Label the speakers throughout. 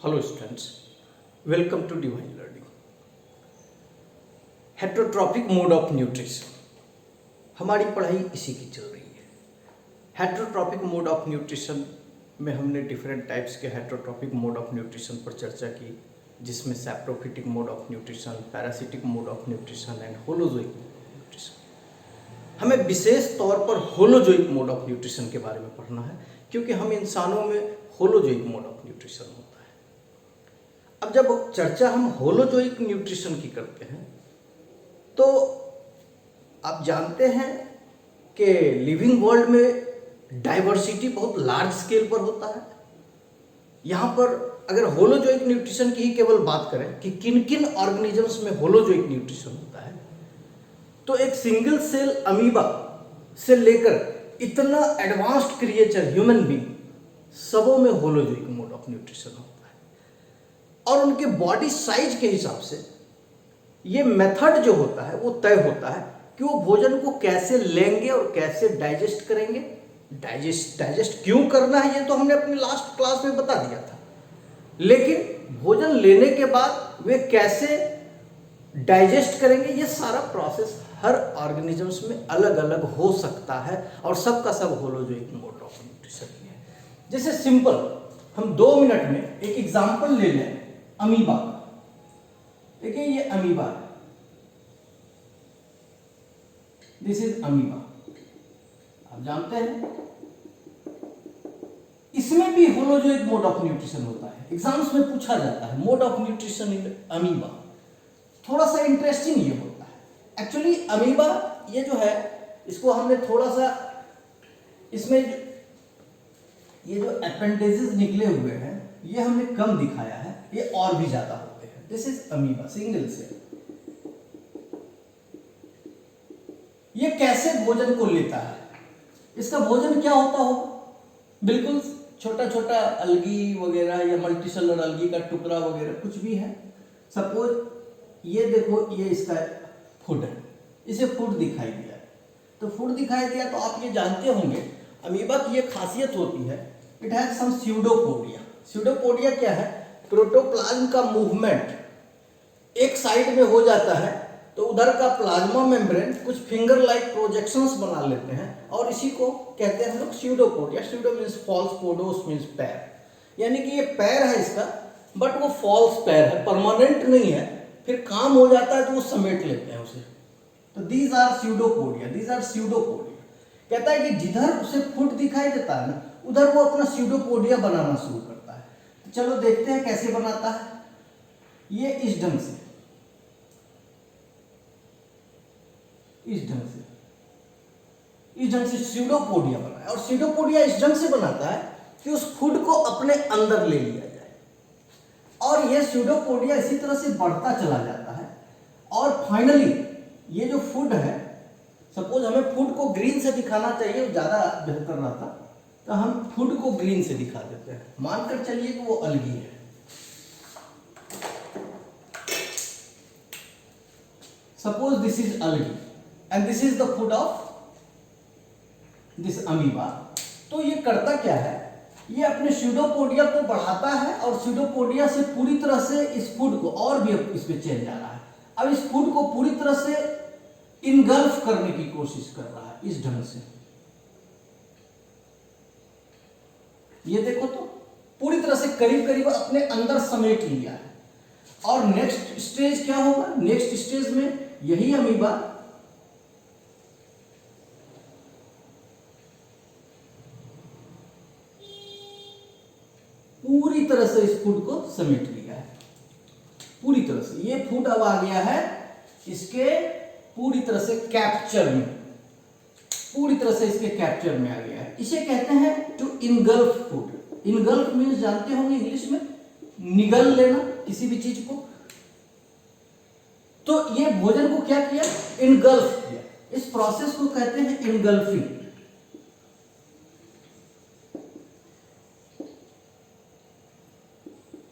Speaker 1: Hello students, welcome to divine learning. Heterotrophic mode of nutrition, हमारी पढ़ाई इसी की चल रही है। हेट्रोट्रॉपिक मोड ऑफ न्यूट्रिशन में हमने डिफरेंट टाइप्स के हेट्रोट्रॉपिक मोड ऑफ न्यूट्रिशन पर चर्चा की, जिसमें saprophytic mode of nutrition, parasitic mode of nutrition and holozoic nutrition. हमें विशेष तौर पर होलोजोइक मोड ऑफ न्यूट्रिशन के बारे में पढ़ना है, क्योंकि हम इंसानों में होलोजोइक मोड ऑफ न्यूट्रिशन होता है। अब जब चर्चा हम होलोजोइक न्यूट्रिशन की करते हैं तो आप जानते हैं कि लिविंग वर्ल्ड में डाइवर्सिटी बहुत लार्ज स्केल पर होता है। यहाँ पर अगर होलोजोइक न्यूट्रिशन की ही केवल बात करें कि किन किन ऑर्गेनिजम्स में होलोजोइक न्यूट्रिशन होता है, तो एक सिंगल सेल अमीबा से लेकर इतना एडवांस्ड क्रिएचर ह्यूमन बीइंग, सबों में होलोजोइक मोड ऑफ न्यूट्रिशन होता है। और उनके बॉडी साइज के हिसाब से ये मेथड जो होता है वो तय होता है कि वो भोजन को कैसे लेंगे और कैसे डाइजेस्ट करेंगे। डाइजेस्ट क्यों करना है ये तो हमने अपनी लास्ट क्लास में बता दिया था, लेकिन भोजन लेने के बाद वे कैसे डाइजेस्ट करेंगे ये सारा प्रोसेस हर ऑर्गेनिजम्स में अलग अलग हो सकता है, और सबका सब होलोजोइक मोड ऑफ न्यूट्रिशन ही है। जैसे सिंपल हम 2 मिनट में एक एग्जांपल ले लें अमीबा। देखिए ये अमीबा है, दिस इज अमीबा। आप जानते हैं इसमें भी होलोजोइक मोड ऑफ न्यूट्रिशन होता है। एग्जाम्स में पूछा जाता है mode of nutrition in amoeba. थोड़ा सा इंटरेस्टिंग ये होता है। एक्चुअली अमीबा ये जो है, इसको हमने थोड़ा सा इसमें ये जो अपेंडेजेस निकले हुए हैं ये हमने कम दिखाया है, ये और भी ज्यादा होते हैं। This is amoeba single cell. ये कैसे भोजन को लेता है, इसका भोजन क्या होता हो, बिल्कुल छोटा छोटा अलगी वगैरह या मल्टीसेलुलर अलगी का टुकड़ा वगैरह कुछ भी है। सपोज ये देखो, ये इसका फूड है, इसे फूड दिखाई दिया, तो फूड दिखाई दिया तो आप ये जानते होंगे अमीबा की ये खासियत होती है, it has some pseudopodia. Pseudopodia क्या है, प्रोटोप्लाज्म का मूवमेंट एक साइड में हो जाता है तो उधर का प्लाज्मा मेम्ब्रेन कुछ फिंगर लाइक प्रोजेक्शंस बना लेते हैं, और इसी को कहते हैं हम लोग pseudopodia. Pseudo means false, podos means पैर, यानी कि ये पैर है इसका, बट वो फॉल्स पैर है, परमानेंट नहीं है। फिर काम हो जाता है तो वो समेट लेते हैं उसे। तो these are pseudopodia, these are pseudopodia. कहता है कि जिधर उसे फूड दिखाई देता है ना, उधर वो अपना स्यूडोपोडिया बनाना शुरू करता है। तो चलो देखते हैं कैसे बनाता है। ये इस ढंग से, इस ढंग से स्यूडोपोडिया बनाया, और स्यूडोपोडिया इस ढंग से बनाता है कि उस फूड को अपने अंदर ले लिया जाए, और यह स्यूडोपोडिया इसी तरह से बढ़ता चला जाता है। और फाइनली ये जो फूड है, सपोज हमें फूड को ग्रीन से दिखाना चाहिए, वो ज्यादा बेहतर रहता, तो हम फूड को ग्रीन से दिखा देते हैं। मानकर चलिए कि वो अलगी है। Suppose this is algae and this is the food of this amoeba. तो ये करता क्या है, ये अपने स्यूडोपोडिया को बढ़ाता है, और स्यूडोपोडिया से पूरी तरह से इस फूड को, और भी इस पे चेंज आ रहा है, अब इस फूड को पूरी तरह से इनगल्फ करने की कोशिश कर रहा है इस ढंग से। ये देखो तो पूरी तरह से करीब करीब अपने अंदर समेट लिया है। और नेक्स्ट स्टेज क्या होगा, नेक्स्ट स्टेज में यही अमीबा पूरी तरह से इस फूड को समेट लिया है, पूरी तरह से। ये फूड अब आ गया है इसके पूरी तरह से कैप्चर में, पूरी तरह से इसके कैप्चर में आ गया है। इसे कहते हैं to engulf food. Engulf means जानते होंगे इंग्लिश में, निगल लेना किसी भी चीज को। तो ये भोजन को क्या किया, इनगल्फ किया। इस प्रोसेस को कहते हैं इनगल्फिंग।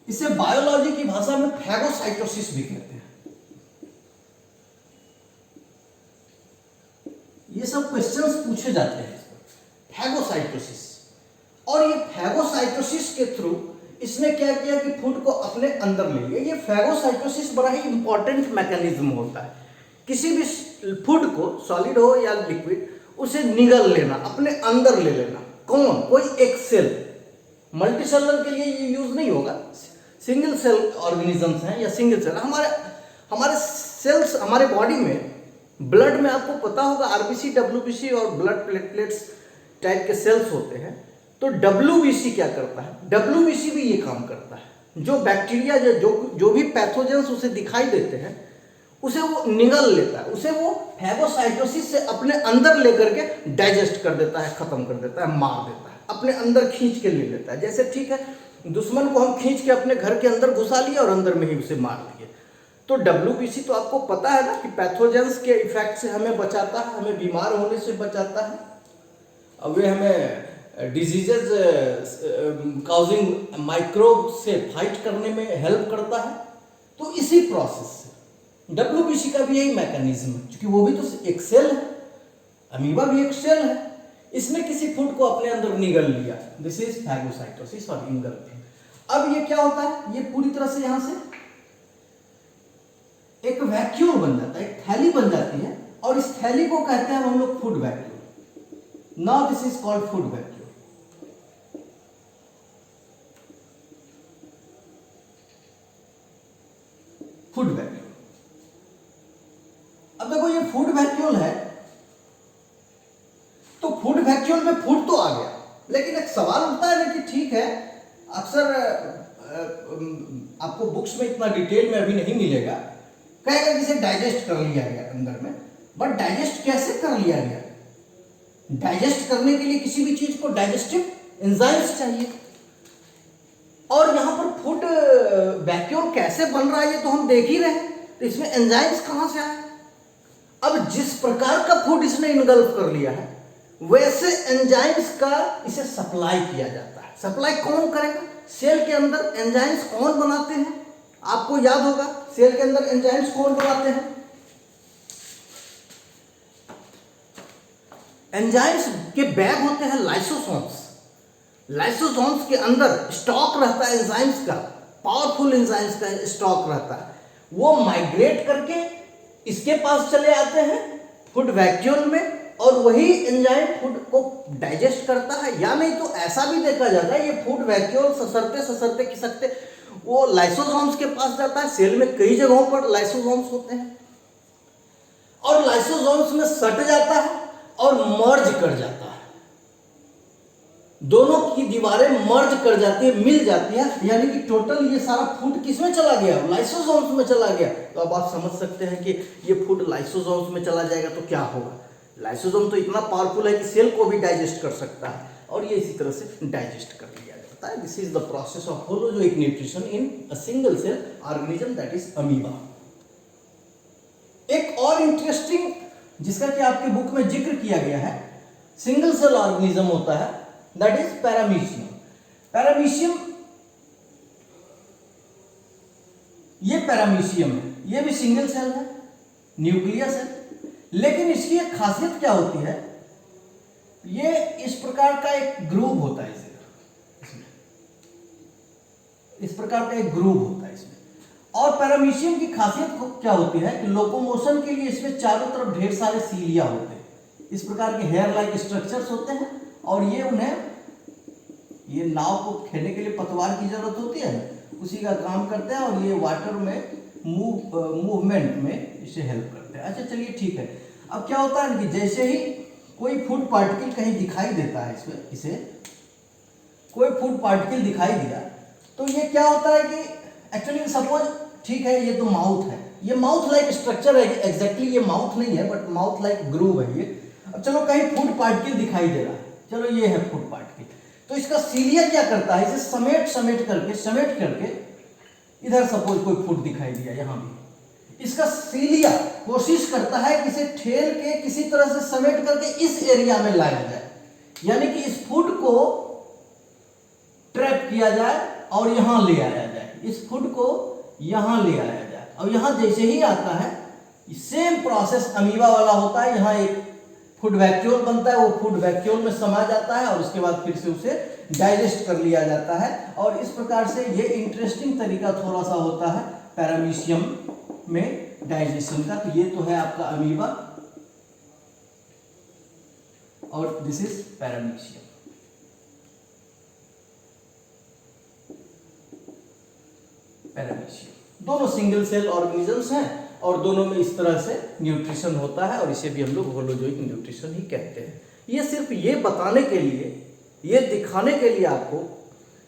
Speaker 1: इसे बायोलॉजी की भाषा में फैगोसाइटोसिस भी कहते हैं। ये सब क्वेश्चंस पूछे जाते हैं, फैगोसाइटोसिस। और ये फैगोसाइटोसिस के थ्रू इसने क्या किया कि फूड को अपने अंदर ले लिया। ये फैगोसाइटोसिस बड़ा ही इंपॉर्टेंट मैकेनिज्म होता है। किसी भी फूड को, सॉलिड हो या लिक्विड, उसे निगल लेना, अपने अंदर ले लेना। कौन? कोई एक सेल। मल्टी सेलर के लिए ये यूज नहीं होगा, सिंगल सेल ऑर्गेनिजम्स हैं या सिंगल सेल। हमारे सेल्स, हमारे बॉडी में, ब्लड में आपको पता होगा आरबीसी, डब्ल्यूबीसी और ब्लड प्लेटलेट्स टाइप के सेल्स होते हैं। तो डब्ल्यूबीसी क्या करता है? डब्ल्यूबीसी भी ये काम करता है। जो बैक्टीरिया जो भी पैथोजेंस उसे दिखाई देते हैं, उसे वो निगल लेता है, उसे वो फैगोसाइटोसिस से अपने अंदर लेकर के डाइजेस्ट कर देता है, खत्म कर देता है, मार देता है, अपने अंदर खींच के ले लेता है। जैसे ठीक है, दुश्मन को हम खींच के अपने घर के अंदर घुसा लिए और अंदर में ही उसे मार दिए। तो डब्ल्यूबीसी तो आपको पता है ना कि पैथोजेंस के इफेक्ट से हमें बचाता है, हमें बीमार होने से बचाता है, और वे हमें डिजीजेज काउजिंग माइक्रोब से फाइट करने में हेल्प करता है। तो इसी प्रोसेस से डब्ल्यूबीसी का भी यही मैकेनिज्म है, क्योंकि वो भी तो एक सेल है, अमीबा भी एक सेल है। इसने किसी फूड को अपने अंदर निगल लिया, दिस इज फैगोसाइटोसिस और इंगल्फिंग। अब ये क्या होता है? ये पूरी तरह से यहां से एक वैक्यूल बन जाता है, एक थैली बन जाती है, और इस थैली को कहते हैं हम लोग food vacuole. Now this is called food vacuole. Food vacuole. अब देखो ये फूड वैक्यूल है, तो फूड वैक्यूल में फूड तो आ गया, लेकिन एक सवाल उठता है ना कि ठीक है, अक्सर आपको बुक्स में इतना डिटेल में अभी नहीं मिलेगा, कहेगा कि इसे डाइजेस्ट कर लिया गया अंदर में, बट डाइजेस्ट कैसे कर लिया गया? डाइजेस्ट करने के लिए किसी भी चीज को डाइजेस्टिव एंजाइम्स चाहिए, और यहां पर फूड वैक्यूल कैसे बन रहा है ये तो हम देख ही रहे हैं। तो इसमें एंजाइम्स कहां से आए? अब जिस प्रकार का फूड इसने इनगल्फ कर लिया है, वैसे एंजाइम्स का इसे सप्लाई किया जाता है। सप्लाई कौन करेगा? सेल के अंदर एंजाइम्स कौन बनाते हैं? आपको याद होगा सेल के अंदर एंजाइम्स कौन बनाते हैं? एंजाइम्स के बैग होते हैं लाइसोसोम्स। लाइसोसोम्स के अंदर स्टॉक रहता है एंजाइम्स का, पावरफुल एंजाइम्स का स्टॉक रहता है। वो माइग्रेट करके इसके पास चले आते हैं फूड वैक्यूल में, और वही एंजाइम फूड को डाइजेस्ट करता है। या नहीं तो ऐसा भी देखा जाता है, ये फूड वैक्यूल ससरते खिसकते वो लाइसोसोम्स के पास जाता है। सेल में कई जगहों पर लाइसोसोम्स होते हैं, और लाइसोसोम्स में सट जाता है और मर्ज कर जाता है। दोनों की दीवारें मर्ज कर जाती है, मिल जाती है, यानी कि टोटल ये सारा फूड किसमें चला गया? लाइसोसोम्स में चला गया। तो अब आप समझ सकते हैं कि ये फूड लाइसोसोम्स में चला जाएगा तो क्या होगा। लाइसोसोम तो इतना पावरफुल है कि सेल को भी डाइजेस्ट कर सकता है, और ये इसी तरह से डाइजेस्ट कर लिया जाता है। This is the process of holozoic nutrition in a single cell organism, that is amoeba. एक और इंटरेस्टिंग, जिसका कि आपके बुक में जिक्र किया गया है, सिंगल सेल ऑर्गेनिज्म होता है, दैट इज पैरामीशियम। पैरामीशियम, ये पैरामीशियम है, ये भी सिंगल सेल है, न्यूक्लियस है, लेकिन इसकी एक खासियत क्या होती है? ये इस प्रकार का एक ग्रूव होता है, इसमें इस प्रकार का एक ग्रूव होता है इसमें। और पैरामीशियम की खासियत क्या होती है कि लोकोमोशन के लिए इसमें चारों तरफ ढेर सारे सीलिया होते हैं, इस प्रकार के हेयर लाइक स्ट्रक्चर्स होते हैं, और ये उन्हें, ये नाव को खेने के लिए पतवार की जरूरत होती है, उसी का काम करते हैं, और ये वाटर में मूवमेंट में इसे हेल्प करते हैं। अच्छा चलिए ठीक है। अब क्या होता है कि जैसे ही कोई फूड पार्टिकल कहीं दिखाई देता है, इसमें इसे कोई फूड पार्टिकल दिखाई दिया, तो ये क्या होता है कि एक्चुअली सपोज ठीक है, ये तो माउथ है, ये माउथ लाइक स्ट्रक्चर है, एग्जैक्टली ये माउथ नहीं है बट माउथ लाइक ग्रूव है ये। अब चलो कहीं फूड पार्टिकल दिखाई दे रहा है, चलो ये है फूड पार्टिकल, तो इसका सीलिया क्या करता है, इसे समेट करके इधर सपोज कोई फूड दिखाई दिया, यहां भी इसका सीलिया कोशिश करता है कि इसे ठेल के किसी तरह से समेट करके इस एरिया में लाया जाए, यानी कि इस फूड को ट्रैप किया जाए और यहां ले आया जाए, इस फूड को यहां ले आया जाए। और यहां जैसे ही आता है, सेम प्रोसेस अमीबा वाला होता है, यहां एक फूड वैक्यूल बनता है, वो फूड वैक्यूल में समा जाता है और उसके बाद फिर से उसे डाइजेस्ट कर लिया जाता है। और इस प्रकार से ये इंटरेस्टिंग तरीका थोड़ा सा होता है पैरामीशियम में डाइजेशन का। तो ये तो है आपका अमीबा और दिस इज पैरामीशियम। पैरामीशियम दोनों सिंगल सेल ऑर्गेनिजम्स हैं और दोनों में इस तरह से न्यूट्रिशन होता है और इसे भी हम लोग होलोजोइक न्यूट्रिशन ही कहते हैं। ये सिर्फ ये बताने के लिए, ये दिखाने के लिए आपको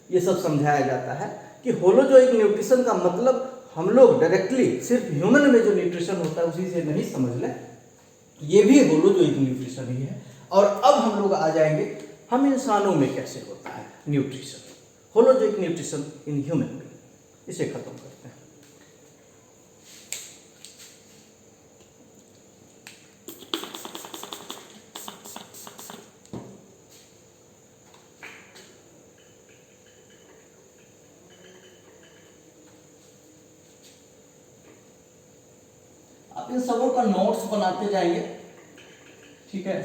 Speaker 1: ये सब समझाया जाता है कि होलोजोइक न्यूट्रिशन का मतलब हम लोग डायरेक्टली सिर्फ ह्यूमन में जो न्यूट्रिशन होता है उसी से नहीं समझ लें, ये भी होलोजोइक न्यूट्रिशन ही है। और अब हम लोग आ जाएंगे हम इंसानों में कैसे होता है nutrition, holozoic nutrition in human में। इसे खत्म करते हैं। आप इन सबों का नोट्स बनाते जाएंगे, ठीक है।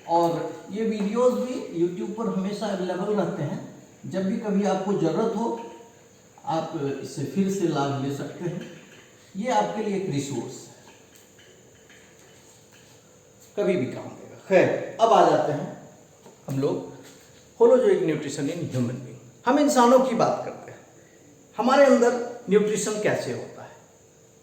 Speaker 1: और ये वीडियोस भी YouTube पर हमेशा अवेलेबल रहते हैं, जब भी कभी आपको ज़रूरत हो आप इससे फिर से लाभ ले सकते हैं। ये आपके लिए एक रिसोर्स है, कभी भी काम देगा। खैर, अब आ जाते हैं हम लोग holozoic nutrition in human being. हम इंसानों की बात करते हैं, हमारे अंदर न्यूट्रिशन कैसे होता है।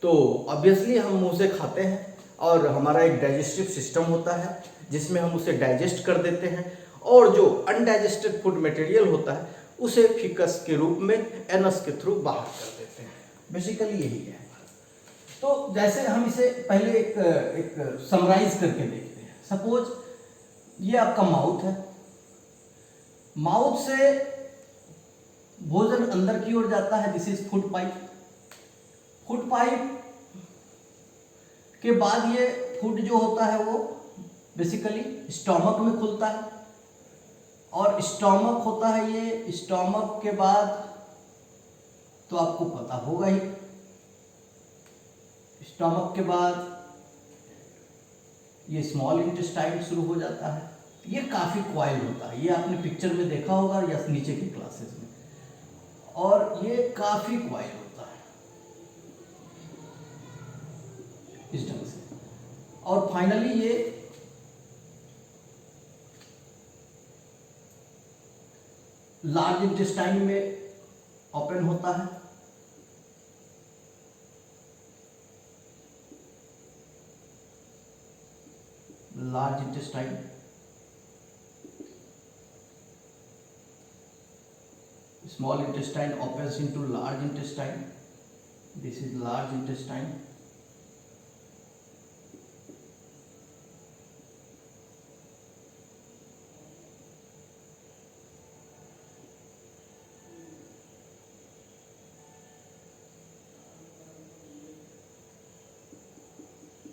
Speaker 1: तो ऑब्वियसली हम मुंह से खाते हैं और हमारा एक डाइजेस्टिव सिस्टम होता है जिसमें हम उसे डाइजेस्ट कर देते हैं, और जो अनडाइजेस्टेड फूड मटेरियल होता है उसे फिकस के रूप में एनस के थ्रू बाहर कर देते हैं। बेसिकली यही है। तो जैसे हम इसे पहले एक समराइज करके देखते हैं। सपोज ये आपका माउथ है, माउथ से भोजन अंदर की ओर जाता है, this is food pipe. Food pipe के बाद ये फूड जो होता है वो बेसिकली स्टोमक में खुलता है, और स्टोमक होता है ये। स्टोमक के बाद तो आपको पता होगा ही, स्टोमक के बाद ये स्मॉल इंटेस्टाइन शुरू हो जाता है। ये काफी क्वाइल होता है, ये आपने पिक्चर में देखा होगा या नीचे की क्लासेस में, और ये काफी क्वाइल होता है इस ढंग से। और फाइनली ये लार्ज इंटेस्टाइन में ओपन होता है, large intestine. Small intestine opens into large intestine. This is large intestine.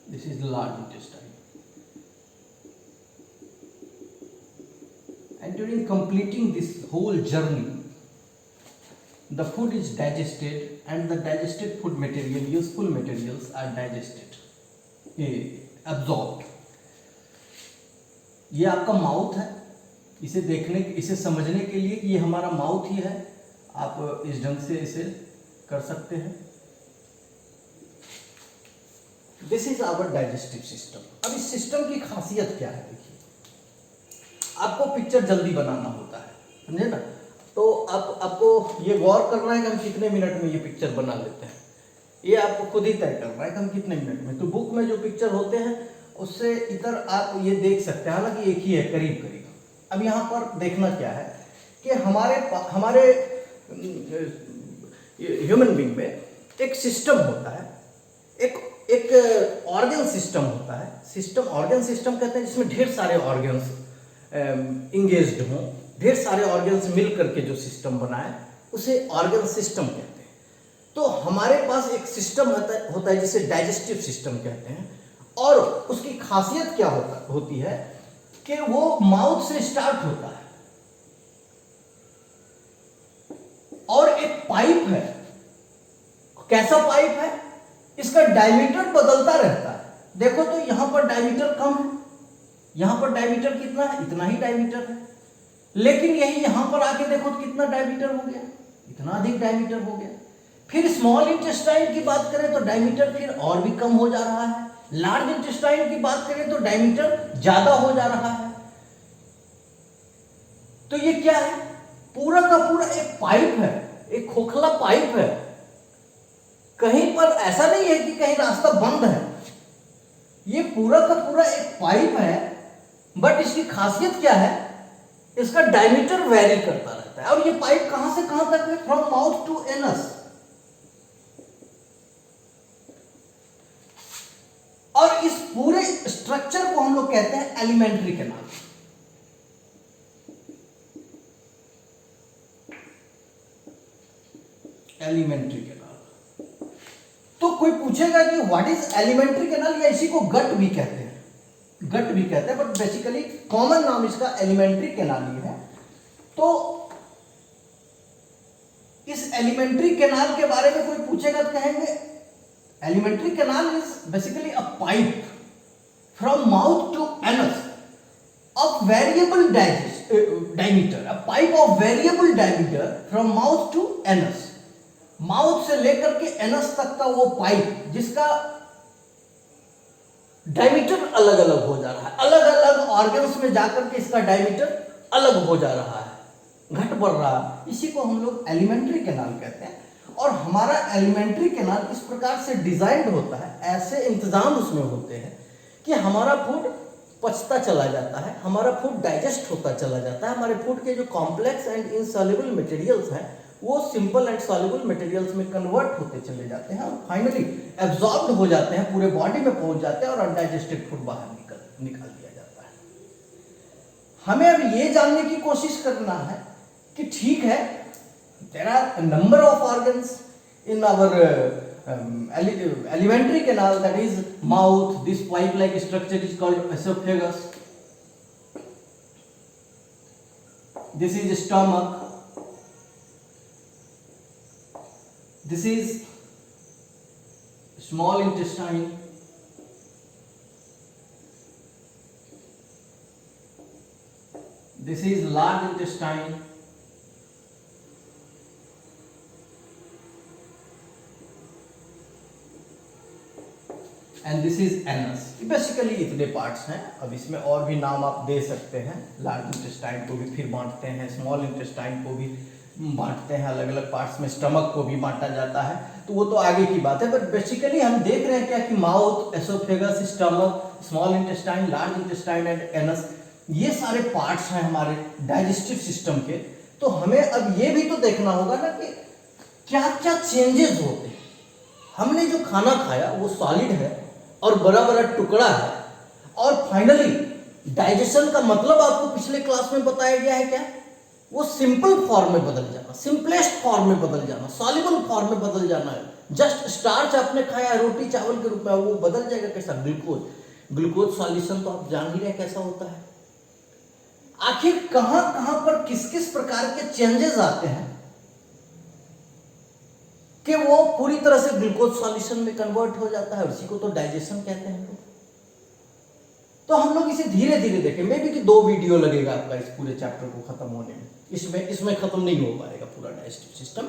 Speaker 1: This is the large intestine. And during completing this whole journey, the food is digested, and the digested food material, useful materials are digested, absorbed. ये आपका mouth है, इसे देखने, इसे समझने के लिए कि ये हमारा माउथ ही है, आप इस ढंग से इसे कर सकते हैं। This is our digestive system. अब इस सिस्टम की खासियत क्या है, देखिए, आपको पिक्चर जल्दी बनाना होता है, समझे ना। तो आपको ये गौर करना है कि हम कितने मिनट में ये पिक्चर बना लेते हैं, ये आपको खुद ही तय करना है कि हम कितने मिनट में। तो बुक में जो पिक्चर होते हैं उससे इधर आप ये देख सकते हैं, हालांकि एक ही है करीब करीब। अब यहाँ पर देखना क्या है कि हमारे ह्यूमन बीइंग में एक सिस्टम होता है, एक ऑर्गन सिस्टम होता है। सिस्टम, ऑर्गन सिस्टम कहते हैं जिसमें ढेर सारे ऑर्गन्स इंगेज्ड हों, ढेर सारे ऑर्गन्स मिल करके जो सिस्टम बनाए उसे ऑर्गन सिस्टम कहते हैं। तो हमारे पास एक सिस्टम होता है जिसे डाइजेस्टिव सिस्टम कहते हैं, और उसकी खासियत क्या होती है कि वो माउथ से स्टार्ट होता है, और एक पाइप है। कैसा पाइप है, इसका डायमीटर बदलता रहता है। देखो तो यहां पर डायमीटर कम है, यहां पर डायमीटर कितना है, इतना ही डायमीटर है, लेकिन यही यहां पर आके देखो तो कितना डायमीटर हो गया, इतना अधिक डायमीटर हो गया। फिर स्मॉल इंटेस्टाइन की बात करें तो डायमीटर फिर और भी कम हो जा रहा है। लार्ज इंटेस्टाइन की बात करें तो डायमीटर ज्यादा हो जा रहा है। तो ये क्या है, पूरा का पूरा एक पाइप है, एक खोखला पाइप है। कहीं पर ऐसा नहीं है कि कहीं रास्ता बंद है, ये पूरा का पूरा एक पाइप है। बट इसकी खासियत क्या है, इसका डायमीटर वेरी करता रहता है। और ये पाइप कहां से कहां तक है, फ्रॉम माउथ टू एनस। और इस पूरे स्ट्रक्चर को हम लोग कहते हैं एलिमेंट्री कैनाल। Alimentary canal. तो कोई पूछेगा कि व्हाट इज एलिमेंट्री कैनाल, या इसी को गट भी कहते हैं, गट भी कहते हैं, बट बेसिकली कॉमन नाम इसका एलिमेंट्री कैनाल ही है। तो इस एलिमेंट्री कैनाल के बारे में कोई पूछेगा तो कहेंगे alimentary canal is basically a pipe from mouth to anus of variable diameter, a pipe of variable diameter from mouth to anus। Mouth से लेकर के एनस तक का वो पाइप जिसका डायमीटर अलग अलग हो जा रहा है, अलग अलग ऑर्गन्स में जाकर के इसका डायमीटर अलग हो जा रहा है, घट बढ़ रहा है, इसी को हम लोग एलिमेंट्री कैनाल कहते हैं। और हमारा एलिमेंट्री कैनाल इस प्रकार से डिजाइंड होता है, ऐसे इंतजाम उसमें होते हैं कि हमारा फूड पचता चला जाता है, हमारा फूड डाइजेस्ट होता चला जाता है, हमारे फूड के जो कॉम्प्लेक्स एंड इनसॉल्युबल मटेरियल्स हैं वो सिंपल एंड सॉल्युबल मटेरियल्स में कन्वर्ट होते चले जाते हैं और फाइनली एब्जॉर्ब्ड हो जाते हैं, पूरे बॉडी में पहुंच जाते हैं और अनडाइजेस्टेड फूड बाहर निकाल दिया जाता है। हमें अब ये जानने की कोशिश करना है कि ठीक है, there are number of organs in our elementary canal, that is mouth. This pipe like structure is called esophagus. This is stomach. This is small intestine. This is large intestine. And this is anus. Basically इतने parts हैं। अब इसमें और भी नाम आप दे सकते हैं, लार्ज इंटेस्टाइन को भी फिर बांटते हैं, स्मॉल इंटेस्टाइन को भी बांटते हैं, अलग अलग पार्ट्स में स्टमक को भी बांटा जाता है, तो वो तो आगे की बात है। बट बेसिकली हम देख रहे हैं क्या कि mouth, oesophagus, stomach, small intestine, large intestine and anus, ये सारे पार्ट्स हैं हमारे डाइजेस्टिव सिस्टम के। तो हमें अब ये भी तो देखना होगा ना कि क्या क्या चेंजेस होते हैं। हमने जो खाना खाया वो सॉलिड है और बड़ा बड़ा टुकड़ा है, और फाइनली डाइजेशन का मतलब आपको पिछले क्लास में बताया गया है क्या, वो सिंपल फॉर्म में बदल जाना, सिंपलेस्ट फॉर्म में बदल जाना, सॉल्युबल फॉर्म में बदल जाना है। जस्ट स्टार्च आपने खाया रोटी चावल के रूप में, वो बदल जाएगा कैसा, ग्लूकोज। ग्लूकोज सॉल्यूशन तो आप जान ही रहे कैसा होता है। आखिर कहां कहां पर किस किस प्रकार के चेंजेस आते हैं कि वो पूरी तरह से ग्लूकोज सॉल्यूशन में कन्वर्ट हो जाता है, उसी को तो डाइजेशन कहते हैं। तो हम लोग इसे धीरे धीरे देखें, मे बी कि 2 वीडियो लगेगा आपका इस पूरे चैप्टर को खत्म होने में, इसमें खत्म नहीं हो पाएगा पूरा डाइजेस्टिव सिस्टम।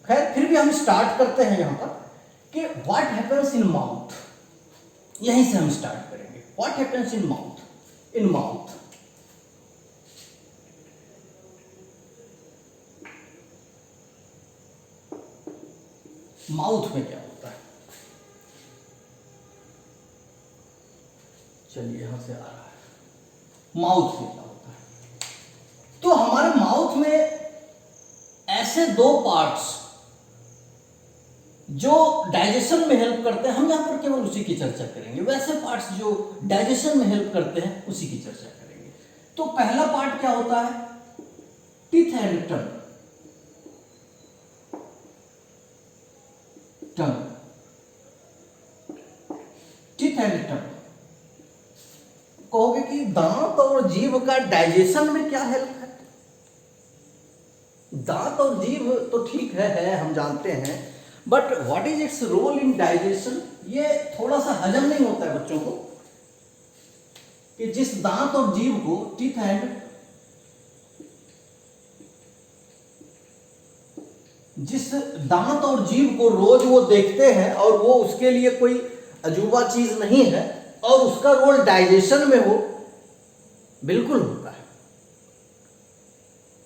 Speaker 1: खैर फिर भी हम स्टार्ट करते हैं यहां पर कि व्हाट हैपेंस इन माउथ, यहीं से हम स्टार्ट करेंगे। What happens in mouth, in mouth mouth में क्या होता है। चलिए यहां से आ रहा है, माउथ में क्या होता है। तो हमारे माउथ में ऐसे 2 पार्ट्स जो डाइजेशन में हेल्प करते हैं, हम यहां पर केवल उसी की चर्चा करेंगे। वैसे पार्ट्स जो डाइजेशन में हेल्प करते हैं उसी की चर्चा करेंगे। तो पहला पार्ट क्या होता है, teeth and tongue. Teeth and टंग, कहोगे कि दांत और जीभ का डाइजेशन में क्या हेल्प है। दांत और जीभ तो ठीक है हम जानते हैं, but what is its role in digestion, ये थोड़ा सा हजम नहीं होता है बच्चों को। कि जिस दांत और जीभ को टीथ एंड जिस दांत और जीभ को रोज वो देखते हैं और वो उसके लिए कोई अजूबा चीज नहीं है और उसका रोल डाइजेशन में हो, बिल्कुल होता है।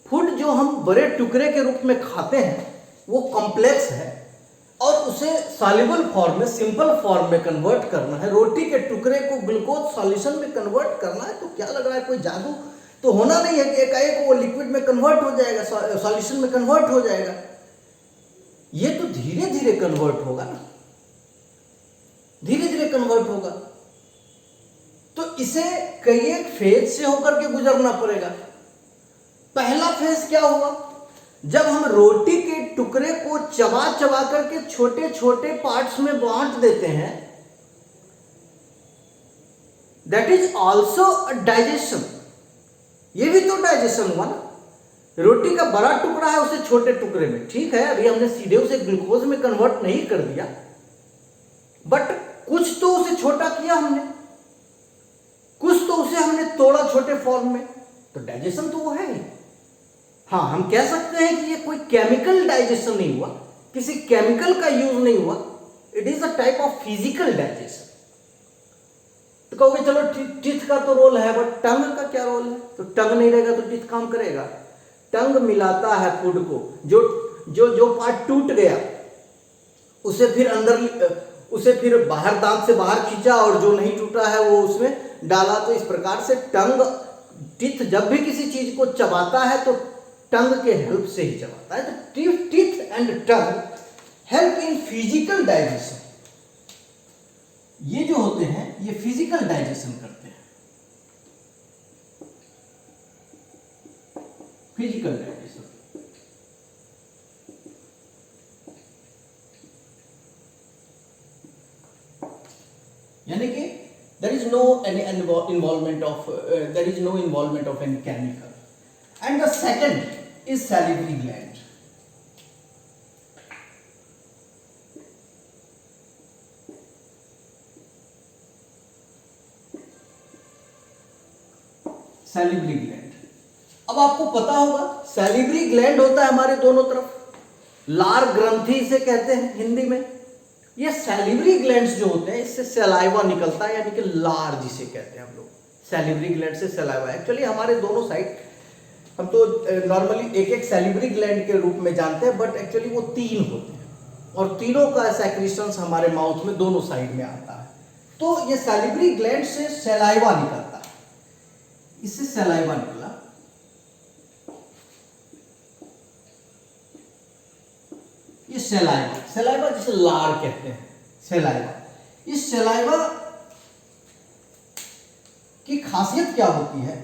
Speaker 1: फूड जो हम बड़े टुकड़े के रूप में खाते हैं वो कॉम्प्लेक्स है और उसे सॉल्युबल फॉर्म में, सिंपल फॉर्म में कन्वर्ट करना है। रोटी के टुकड़े को ग्लूकोज सॉल्यूशन में कन्वर्ट करना है, तो क्या लग रहा है कोई जादू तो होना नहीं है कि एकाएक वो लिक्विड में कन्वर्ट हो जाएगा, सॉल्यूशन में कन्वर्ट हो जाएगा। ये तो धीरे धीरे कन्वर्ट होगा ना, धीरे धीरे कन्वर्ट होगा। तो इसे कई एक फेज से होकर के गुजरना पड़ेगा। पहला फेज क्या हुआ, जब हम रोटी के टुकड़े को चबा चबा करके छोटे छोटे पार्ट्स में बांट देते हैं, दैट इज ऑल्सो डाइजेशन। ये भी तो डाइजेशन हुआ ना। रोटी का बड़ा टुकड़ा है, उसे छोटे टुकड़े में, ठीक है, अभी हमने सीधे उसे ग्लूकोज में कन्वर्ट नहीं कर दिया, बट कुछ तो उसे छोटा किया हमने, कुछ तो उसे हमने तोड़ा छोटे फॉर्म में, तो डाइजेशन तो वो है ही। हाँ, हम कह सकते हैं कि ये कोई केमिकल डाइजेशन नहीं हुआ, किसी केमिकल का यूज नहीं हुआ, it is a type of physical digestion. तो कहोगे चलो टीथ का तो रोल है, बट टंग का क्या रोल है? तो टंग नहीं रहेगा तो टीथ काम करेगा। टंग मिलाता है फूड को, जो जो जो पार्ट टूट गया उसे फिर अंदर, उसे फिर बाहर दांत से बाहर खींचा और जो नहीं टूटा है वो उसमें डाला। तो इस प्रकार से टंग, टीथ जब भी किसी चीज को चबाता है तो टंग के हेल्प से ही चबाता है। तो teeth and tongue help in physical digestion. ये जो होते हैं ये फिजिकल डाइजेशन करते हैं, फिजिकल डाइजेशन। यानी कि there is no any involvement of there is no involvement of any chemical. And the second is salivary gland. Salivary gland, अब आपको पता होगा सैलिवरी ग्लैंड होता है हमारे दोनों तरफ, लार ग्रंथि इसे कहते हैं हिंदी में। ये सैलिवरी ग्लैंड्स जो होते हैं इससे सलाइवा निकलता है, यानी कि लार जिसे कहते हैं हम लोग, सैलिवरी ग्लैंड से सलाइवा। एक्चुअली हमारे दोनों साइड हम तो नॉर्मली एक एक सैलिवरी ग्लैंड के रूप में जानते हैं, बट एक्चुअली वो 3 होते हैं और तीनों का सेक्रेशंस हमारे माउथ में दोनों साइड में आता है। तो ये सैलिवरी ग्लैंड से सलाइवा निकलता है, इससे सलाइवा निकला, ये सलाइवा, सलाइवा जिसे लार कहते हैं, सलाइवा। इस सलाइवा की खासियत क्या होती है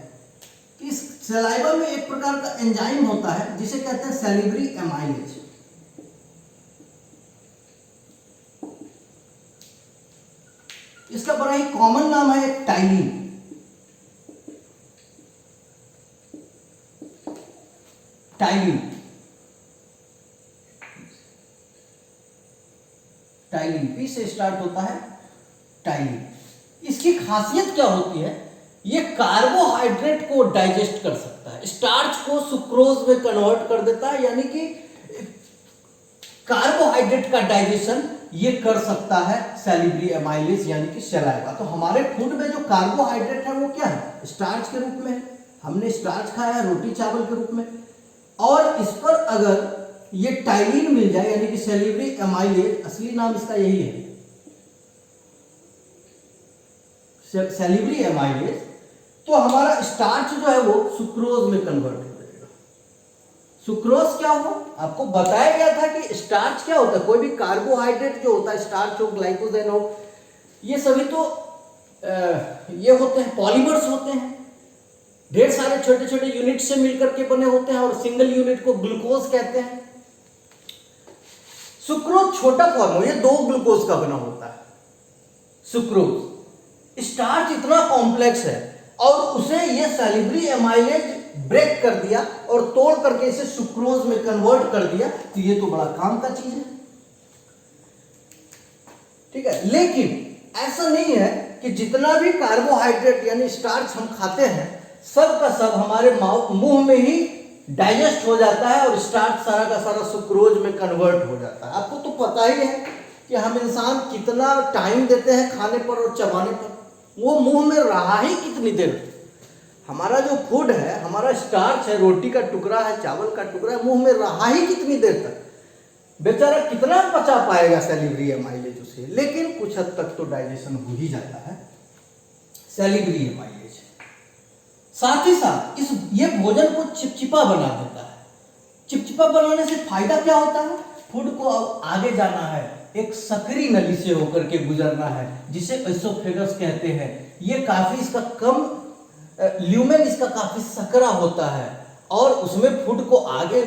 Speaker 1: कि इस सलाइवा में एक प्रकार का एंजाइम होता है जिसे कहते हैं सैलिवरी एमाइलेज। इसका बड़ा ही कॉमन नाम है टाइलिन। टाइलिन, टाइलिन, पी से स्टार्ट होता है टाइलिन। इसकी खासियत क्या होती है, ये कार्बोहाइड्रेट को डाइजेस्ट कर सकता है, स्टार्च को सुक्रोज में कन्वर्ट कर देता है, यानी कि कार्बोहाइड्रेट का डाइजेशन ये कर सकता है सैलिवरी एमाइलेज यानी कि सलाइवा। तो हमारे फूड में जो कार्बोहाइड्रेट है वो क्या है, स्टार्च के रूप में है, हमने स्टार्च खाया है रोटी चावल के रूप में, और इस पर अगर ये टाइलिन मिल जाए यानी कि सैलिवरी एमाइलेज, असली नाम इसका यही है सैलिवरी एमाइलेज, तो हमारा स्टार्च जो है वो सुक्रोज में कन्वर्ट हो जाएगा। सुक्रोज क्या हुआ, आपको बताया गया था कि स्टार्च क्या होता है, कोई भी कार्बोहाइड्रेट जो होता है, स्टार्च हो, ग्लाइकोजेन हो, ये सभी तो ये होते हैं, पॉलीमर्स होते हैं, ढेर सारे छोटे छोटे यूनिट से मिलकर के बने होते हैं और सिंगल यूनिट को ग्लूकोज कहते हैं। सुक्रोज छोटा फॉर्म हो, ये 2 ग्लूकोज का बना होता है सुक्रोज। स्टार्च इतना कॉम्प्लेक्स है और उसे ये सैलिवरी एमाइलेज ब्रेक कर दिया और तोड़ करके इसे सुक्रोज में कन्वर्ट कर दिया, तो ये तो बड़ा काम का चीज है, ठीक है। लेकिन ऐसा नहीं है कि जितना भी कार्बोहाइड्रेट यानी स्टार्च हम खाते हैं सब का सब हमारे मुंह में ही डाइजेस्ट हो जाता है और स्टार्च सारा का सारा सुक्रोज में कन्वर्ट हो जाता है। आपको तो पता ही है कि हम इंसान कितना टाइम देते हैं खाने पर और चबाने पर, वो मुंह में रहा ही कितनी देर। हमारा जो फूड है, हमारा स्टार्च है, रोटी का टुकड़ा है, चावल का टुकड़ा है, मुंह में रहा ही कितनी देर तक, बेचारा कितना पचा पाएगा सैलिवरी एमाइलेज उसे। लेकिन कुछ हद तक तो डाइजेशन हो ही जाता है सैलिवरी एमाइलेज। साथ ही साथ ये भोजन को चिपचिपा बना देता है। चिपचिपा बनाने से फायदा क्या होता है? फूड को अब आगे जाना है, एक सकरी नली से होकर के गुजरना है जिसे एसोफेगस कहते हैं। ये काफी इसका कम ल्यूमेन इसका काफी सकरा होता है और उसमें फूड को आगे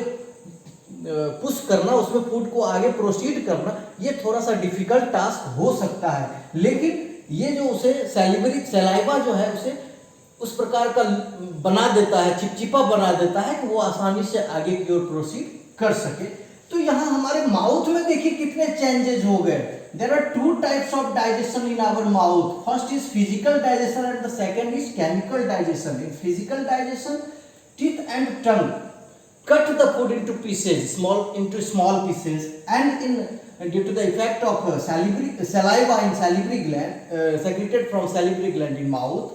Speaker 1: पुश करना, उसमें फूड को आगे प्रोसीड करना ये थोड़ा सा डिफिकल्ट टास्क हो सकता है। लेकिन ये जो उसे सलाइवा जो है उसे उस प्रकार का बना देता है, चिपचिपा बना देता है कि वो आसानी से आगे की ओर प्रोसीड कर सके। तो यहाँ हमारे माउथ में देखिए कितने चेंजेस हो गए। There are two types of digestion in our mouth. First is physical digestion and the second is chemical digestion. In physical digestion teeth and tongue cut the food into pieces, small pieces, and due to the effect of saliva in salivary gland secreted from salivary gland in mouth,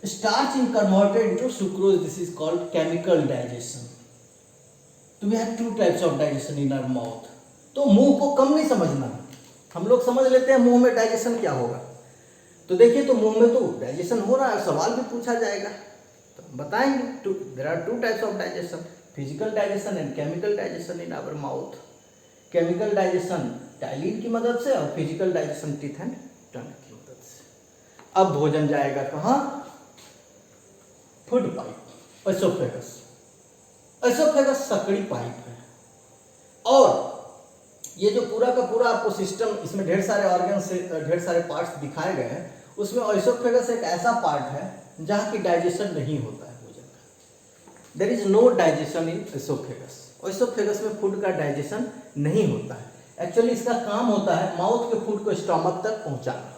Speaker 1: starch is converted into sucrose. This is called chemical digestion. तो we have two types of digestion in our mouth. तो मुंह को कम नहीं समझना। हम लोग समझ लेते हैं मुंह में डाइजेशन क्या होगा। तो देखिए, तो मुंह में तो डाइजेशन हो रहा है, सवाल भी पूछा जाएगा तो बताएंगे। There are two types of digestion, physical digestion and chemical digestion in our mouth. Chemical digestion ptyalin की मदद से और physical digestion teeth and tongue की मदद से। अब भोजन जाएगा कहाँ? Food pipe, oesophagus. एसोफेगस सकड़ी पाइप है और ये जो पूरा का पूरा आपको सिस्टम, इसमें ढेर सारे ऑर्गन से ढेर सारे पार्ट्स दिखाए गए हैं। उसमें एसोफेगस एक ऐसा पार्ट है जहाँ की डाइजेशन नहीं होता है भोजन का। There is no digestion in oesophagus. Oesophagus में फूड का डाइजेशन नहीं होता है। एक्चुअली इसका काम होता है माउथ के फूड को स्टमक तक पहुंचाना।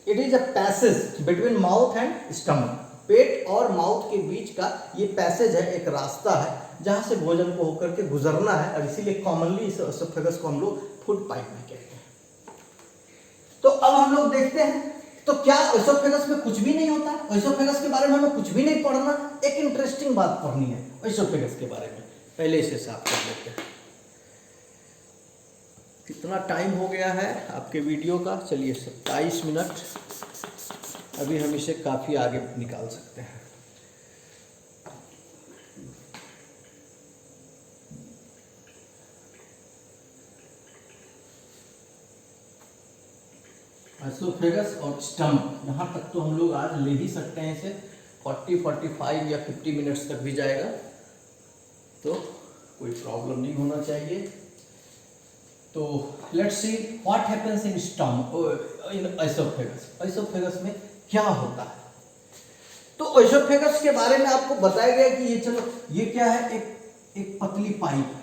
Speaker 1: It is a passage between mouth and stomach. पेट और माउथ के बीच का ये पैसेज है, एक रास्ता है जहां से भोजन को होकर के गुजरना है और इसीलिए कॉमनली इस एसोफेगस को हम लोग फूड पाइप में कहते हैं। तो अब हम लोग देखते हैं, तो क्या एसोफेगस में कुछ भी नहीं होता? एसोफेगस के बारे में हमें कुछ भी नहीं पढ़ना। एक इंटरेस्टिंग बात पढ़नी है एसोफेगस के बारे में। पहले इसे साफ कर लेते हैं। कितना टाइम हो गया है आपके वीडियो का? चलिए 27 मिनट। अभी हम इसे काफ़ी आगे निकाल सकते हैं। एसोफेगस और स्टमक, यहाँ तक तो हम लोग आज ले ही सकते हैं इसे। 40, 45 या 50 मिनट्स तक भी जाएगा तो कोई प्रॉब्लम नहीं होना चाहिए। तो let's see what happens in stomach, in oesophagus. Oesophagus में क्या होता है? तो एसोफेगस के बारे में आपको बताया गया कि ये, चलो ये क्या है, एक पतली पाइप है।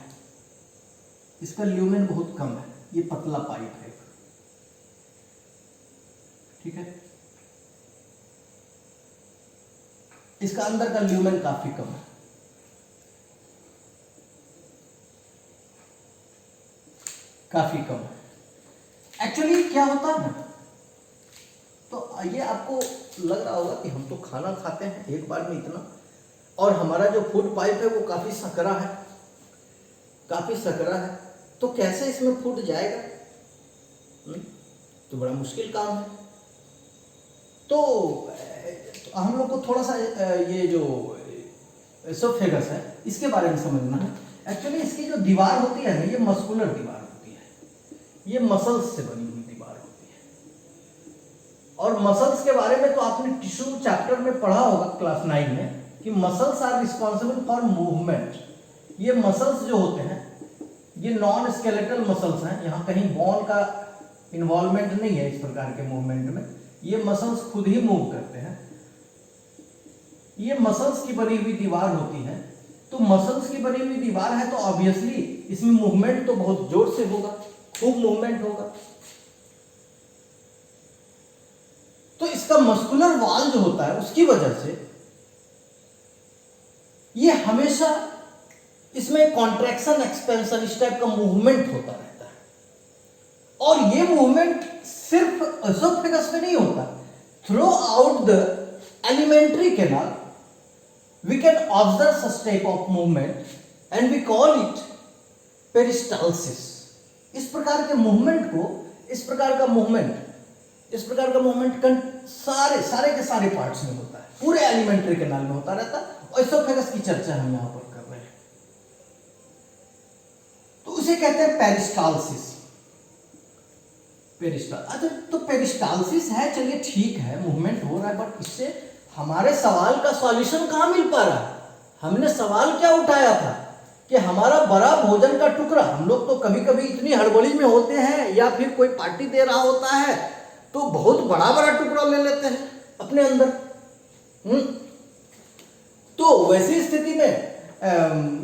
Speaker 1: इसका ल्यूमेन बहुत कम है, ये पतला पाइप है, ठीक है। इसका अंदर का ल्यूमेन काफी कम है, काफी कम है। एक्चुअली क्या होता है ना, तो ये आपको लग रहा होगा कि हम तो खाना खाते हैं एक बार में इतना, और हमारा जो फूड पाइप है वो काफी सकरा है, काफी सकरा है, तो कैसे इसमें फूड जाएगा? तो बड़ा मुश्किल काम है। तो हम लोग को थोड़ा सा ये जो एसोफेगस है इसके बारे में समझना है। एक्चुअली इसकी जो दीवार होती है ना, ये मस्कुलर दीवार होती है, ये मसल्स से बनी हुई दीवार होती है। और मसल्स के बारे में तो आपने टिश्यू चैप्टर में पढ़ा होगा क्लास 9 में कि muscles are responsible for movement. ये मसल्स जो होते हैं ये नॉन स्केलेटल मसल्स हैं, यहाँ कहीं बोन का इन्वॉल्वमेंट नहीं है इस प्रकार के मूवमेंट में। ये मसल्स खुद ही मूव करते हैं। ये मसल्स की बनी हुई दीवार होती है। तो मसल्स की बनी हुई दीवार है तो ऑब्वियसली इसमें मूवमेंट तो बहुत जोर से होगा, खूब मूवमेंट होगा। तो इसका मस्कुलर वॉल जो होता है उसकी वजह से ये हमेशा इसमें कॉन्ट्रैक्शन एक्सपेंशन इस टाइप का मूवमेंट होता रहता है। और ये मूवमेंट सिर्फ एसोफेगस में नहीं होता, throughout the alimentary canal we can observe such type of movement and we call it peristalsis. इस प्रकार के मूवमेंट को, इस प्रकार का मूवमेंट सारे के सारे पार्ट्स में होता है, पूरे एलिमेंट्री कैनाल में होता रहता है। और एसोफेगस की चर्चा हम यहां पर कर रहे हैं, तो उसे कहते हैं पेरिस्टाल्सिस। अच्छा, तो पेरिस्टाल्सिस है, चलिए ठीक है, मूवमेंट हो रहा है, बट इससे हमारे सवाल का सॉल्यूशन कहां मिल पा रहा है? हमने सवाल क्या उठाया था कि हमारा बड़ा भोजन का टुकड़ा, हम लोग तो कभी कभी इतनी हड़बड़ी में होते हैं या फिर कोई पार्टी दे रहा होता है तो बहुत बड़ा बड़ा टुकड़ा ले लेते हैं अपने अंदर। तो वैसी स्थिति में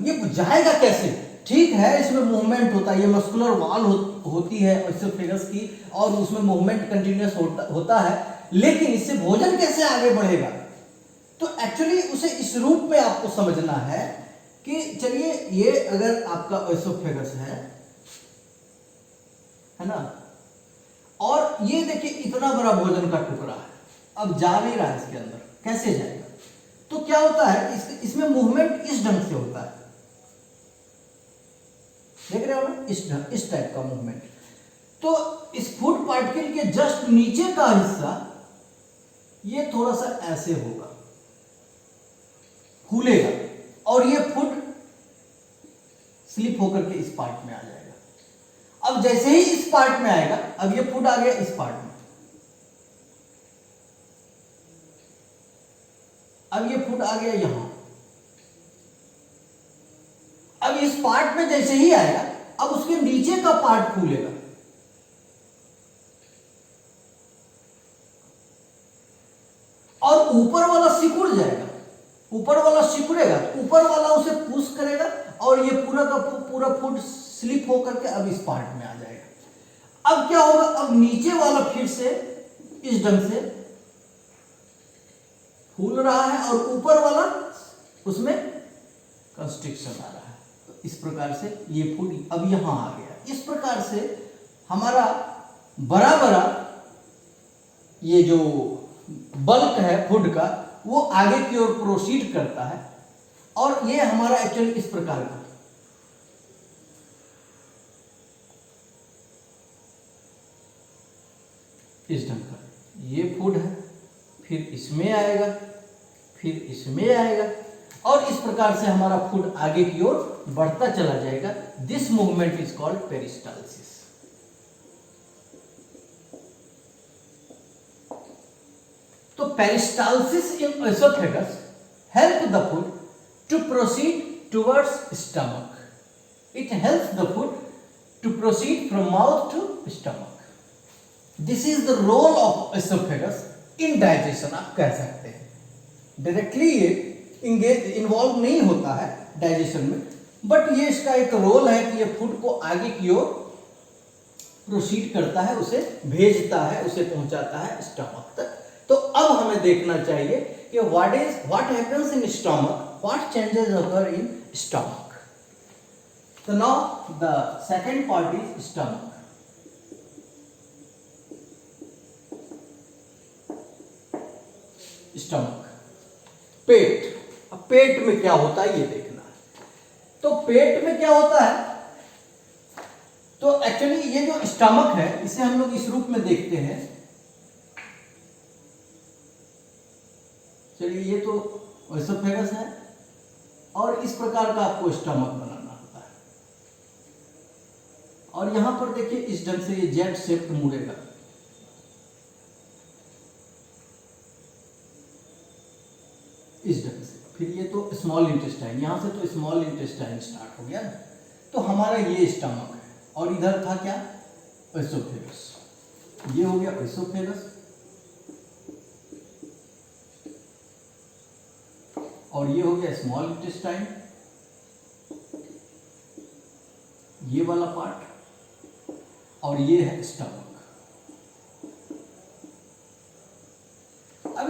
Speaker 1: ये जाएगा कैसे? ठीक है, इसमें मूवमेंट होता है, ये मस्कुलर वॉल होती है एसोफेगस की, और उसमें मूवमेंट कंटिन्यूअस होता है, लेकिन इससे भोजन कैसे आगे बढ़ेगा? तो एक्चुअली उसे इस रूप में आपको समझना है कि चलिए, ये अगर आपका एसोफेगस है ना, और ये देखिए इतना बड़ा भोजन का टुकड़ा है, अब जा नहीं रहा है इसके अंदर, कैसे जाएगा? तो क्या होता है, इसमें मूवमेंट इस ढंग से होता है, देख रहे हो ना, इस टाइप का मूवमेंट। तो इस फूड पार्टिकल के जस्ट नीचे का हिस्सा ये थोड़ा सा ऐसे होगा, फूलेगा, और ये फूड स्लिप होकर के इस पार्ट में आ जाएगा। अब जैसे ही इस पार्ट में आएगा, अब ये फूड आ गया इस पार्ट में, अब ये फूड आ गया यहां। अब इस पार्ट में जैसे ही आएगा, अब उसके नीचे का पार्ट फूलेगा, और ऊपर वाला सिकुड़ जाएगा, ऊपर वाला सिकुड़ेगा, ऊपर वाला उसे पुश करेगा, और ये पूरा का पूरा फूड स्लिप होकर के अब इस पार्ट में आ जाएगा। अब क्या होगा, अब नीचे वाला फिर से इस ढंग से फूल रहा है, और ऊपर वाला उसमें कंस्ट्रिक्शन आ रहा है। तो इस प्रकार से ये फूड अब यहां आ गया। इस प्रकार से हमारा बड़ा बड़ा ये जो बल्क है फूड का, वो आगे की ओर प्रोसीड करता है, और ये हमारा एक्चुअली इस प्रकार का इस ढंग का ये फूड है, फिर इसमें आएगा, फिर इसमें आएगा, और इस प्रकार से हमारा फूड आगे की ओर बढ़ता चला जाएगा। This movement is called peristalsis. तो peristalsis in oesophagus help the food to proceed towards stomach. It helps the food to proceed from mouth to stomach. This is the role of oesophagus in digestion, आप कह सकते हैं। Directly ये involve नहीं होता है digestion में, but ये इसका एक रोल है कि ये फूड को आगे की ओर प्रोसीड करता है, उसे भेजता है, उसे पहुंचाता है स्टमक तक। तो अब हमें देखना चाहिए कि what happens in stomach, what changes occur in stomach. तो now the second part is stomach. Stomach, पेट। अब पेट में क्या होता है ये देखना है। तो पेट में क्या होता है, तो एक्चुअली ये जो स्टमक है, इसे हम लोग इस रूप में देखते हैं। चलिए, ये तो एसोफेगस है, और इस प्रकार का आपको स्टमक बनाना होता है, और यहां पर देखिए इस ढंग से ये जेट शेप मुड़ेगा। इस ढंग से, फिर ये तो स्मॉल इंटेस्टाइन, यहां से तो स्मॉल इंटेस्टाइन स्टार्ट हो गया ना। तो हमारा ये स्टमक है, और इधर था क्या, एसोफेगस। ये हो गया एसोफेगस, और ये हो गया स्मॉल इंटेस्टाइन, ये वाला पार्ट, और ये है स्टमक।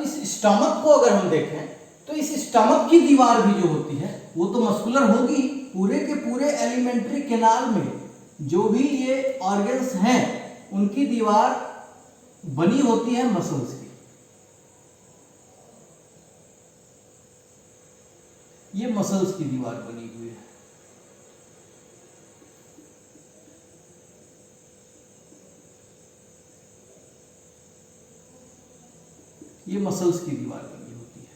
Speaker 1: इस स्टमक को अगर हम देखें तो इस स्टमक की दीवार भी जो होती है वो तो मस्कुलर होगी। पूरे के पूरे एलिमेंट्री कैनाल में जो भी ये ऑर्गन्स हैं उनकी दीवार बनी होती है मसल्स की। ये मसल्स की दीवार बनी हुई है। ये मसल्स की दीवार बनी होती है।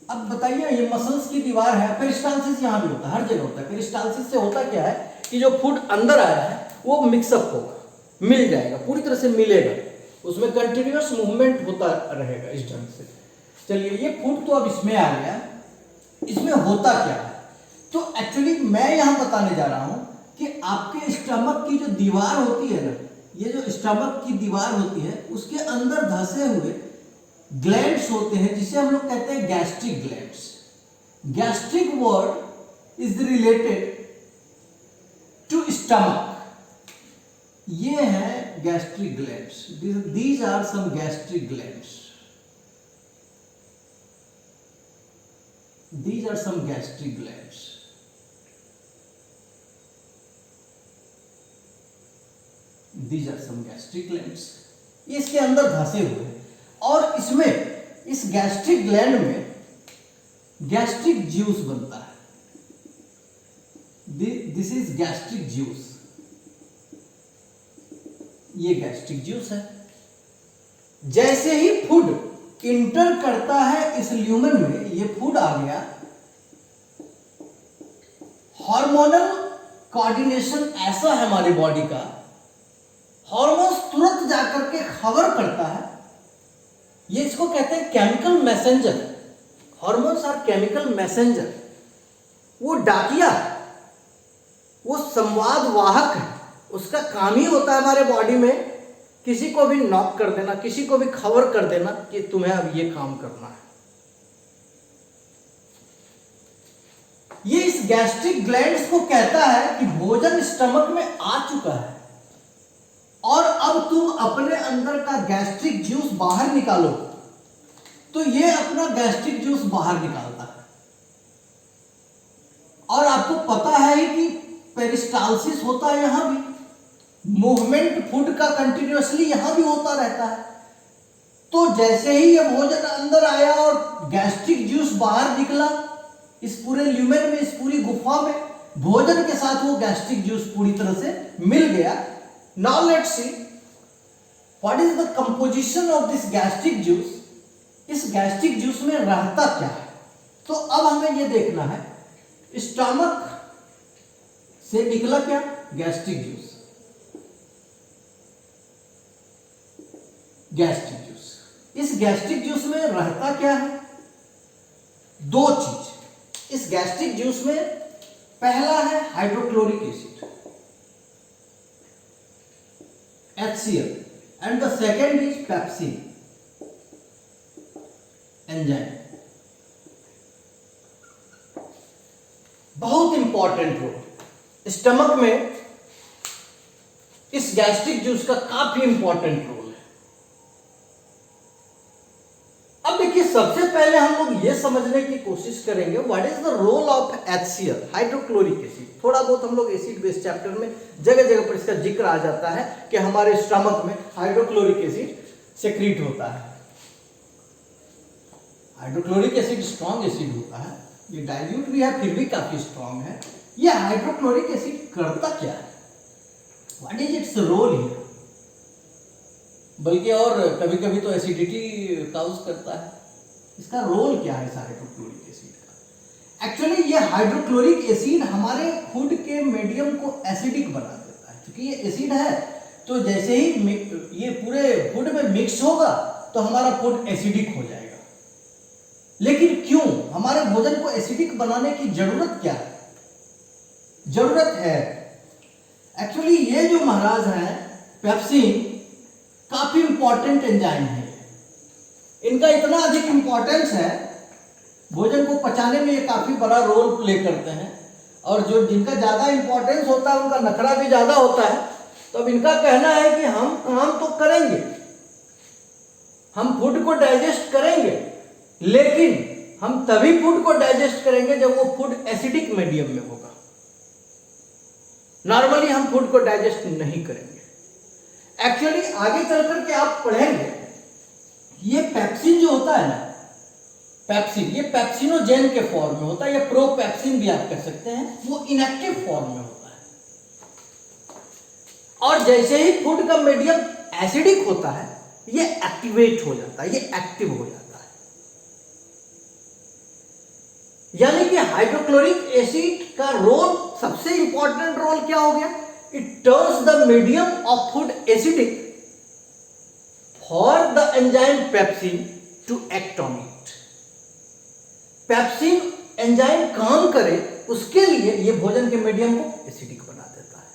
Speaker 1: अब बताइए, ये मसल्स की दीवार है, पेरिस्टाल्सिस यहां भी होता है, हर जगह होता है। पेरिस्टाल्सिस से होता क्या है कि जो फूड अंदर आया है वो मिक्सअप होगा, मिल जाएगा, पूरी तरह से मिलेगा, उसमें कंटिन्यूअस मूवमेंट होता रहेगा इस ढंग से। चलिए, ये फूड तो अब इसमें आ गया, इसमें होता क्या है? तो एक्चुअली मैं यहां बताने जा रहा हूं कि आपके स्टमक की जो दीवार होती है ना, ये जो स्टमक की दीवार होती है उसके अंदर धंसे हुए ग्लैंड्स होते हैं जिसे हम लोग कहते हैं gastric glands. Gastric word is related to stomach. ये है gastric glands, these are some gastric glands, these are some gastric glands. These are some gastric glands. ये इसके अंदर धंसे हुए हैं और इसमें, इस गैस्ट्रिक ग्लैंड में गैस्ट्रिक ज्यूस बनता है। This is gastric juice. ये गैस्ट्रिक ज्यूस है। जैसे ही फूड इंटर करता है इस ल्यूमेन में, ये फूड आ गया, हार्मोनल कोऑर्डिनेशन ऐसा है हमारी बॉडी का, हार्मोन्स तुरंत जाकर के खबर करता है। ये इसको कहते हैं chemical messenger. Hormones are chemical messenger. वो डाकिया, वो संवाद वाहक है। उसका काम ही होता है हमारे बॉडी में किसी को भी नॉक कर देना, किसी को भी खबर कर देना कि तुम्हें अब ये काम करना है। ये इस गैस्ट्रिक ग्लैंड्स को कहता है कि भोजन स्टमक में आ चुका है और अब तुम अपने अंदर का गैस्ट्रिक जूस बाहर निकालो। तो ये अपना गैस्ट्रिक जूस बाहर निकालता है। और आपको पता है कि पेरिस्टाल्सिस होता है, यहां भी मूवमेंट फूड का कंटिन्यूअसली यहां भी होता रहता है। तो जैसे ही ये भोजन अंदर आया और गैस्ट्रिक जूस बाहर निकला, इस पूरे ल्यूमेन में, इस पूरी गुफा में भोजन के साथ वो गैस्ट्रिक जूस पूरी तरह से मिल गया। Now let's see what is the composition of this gastric juice. इस गैस्ट्रिक जूस में रहता क्या है? तो अब हमें ये देखना है, स्टमक से निकला क्या? Gastric juice. Gastric juice. इस गैस्ट्रिक जूस में रहता क्या है? दो चीज इस गैस्ट्रिक जूस में। पहला है hydrochloric acid HCl and the second is pepsin enzyme. बहुत इंपॉर्टेंट रोल स्टमक में इस गैस्ट्रिक जूस का काफी इंपॉर्टेंट रोल है। अब देखिए, सबसे पहले हम लोग ये समझने की कोशिश करेंगे what is the role of HCl, hydrochloric acid. थोड़ा बहुत हम लोग एसिड बेस चैप्टर में जगह जगह पर इसका जिक्र आ जाता है कि हमारे स्टमक में हाइड्रोक्लोरिक एसिड सेक्रीट होता है। हाइड्रोक्लोरिक एसिड स्ट्रॉन्ग एसिड होता है, ये डाइल्यूट भी है फिर भी काफी स्ट्रॉन्ग है। ये हाइड्रोक्लोरिक एसिड करता क्या है? What is its role here? बल्कि और कभी कभी तो एसिडिटी काउज करता है। इसका रोल क्या है इस हाइड्रोक्लोरिक एसिड का? एक्चुअली ये हाइड्रोक्लोरिक एसिड हमारे फूड के मीडियम को एसिडिक बना देता है। क्योंकि ये एसिड है तो जैसे ही ये पूरे फूड में मिक्स होगा तो हमारा फूड एसिडिक हो जाएगा। लेकिन क्यों हमारे भोजन को एसिडिक बनाने की जरूरत क्या है? जरूरत है एक्चुअली ये जो महाराज हैं पेप्सिन, काफी इंपॉर्टेंट एंजाइम है। इनका इतना अधिक इंपॉर्टेंस है, भोजन को पचाने में ये काफी बड़ा रोल प्ले करते हैं। और जो जिनका ज्यादा इंपॉर्टेंस होता है उनका नखरा भी ज्यादा होता है। तो अब इनका कहना है कि हम काम तो करेंगे, हम फूड को डाइजेस्ट करेंगे, लेकिन हम तभी फूड को डाइजेस्ट करेंगे जब वो फूड एसिडिक मीडियम में होगा। नॉर्मली हम फूड को डाइजेस्ट नहीं करेंगे। एक्चुअली आगे चल करके आप पढ़ेंगे, ये पेप्सिन जो होता है ना, पेप्सिन, ये पेप्सिनोजेन के फॉर्म में होता है, या प्रोपेप्सिन भी आप कह सकते हैं, वो इनएक्टिव फॉर्म में होता है। और जैसे ही फूड का मीडियम एसिडिक होता है, ये एक्टिवेट हो जाता है, ये एक्टिव हो जाता है। यानी कि हाइड्रोक्लोरिक एसिड का रोल, सबसे इंपॉर्टेंट रोल क्या हो गया? It turns the medium of food acidic for the enzyme pepsin to act on it. Pepsin enzyme काम करे उसके लिए ये भोजन के मीडियम को एसिडिक बना देता है।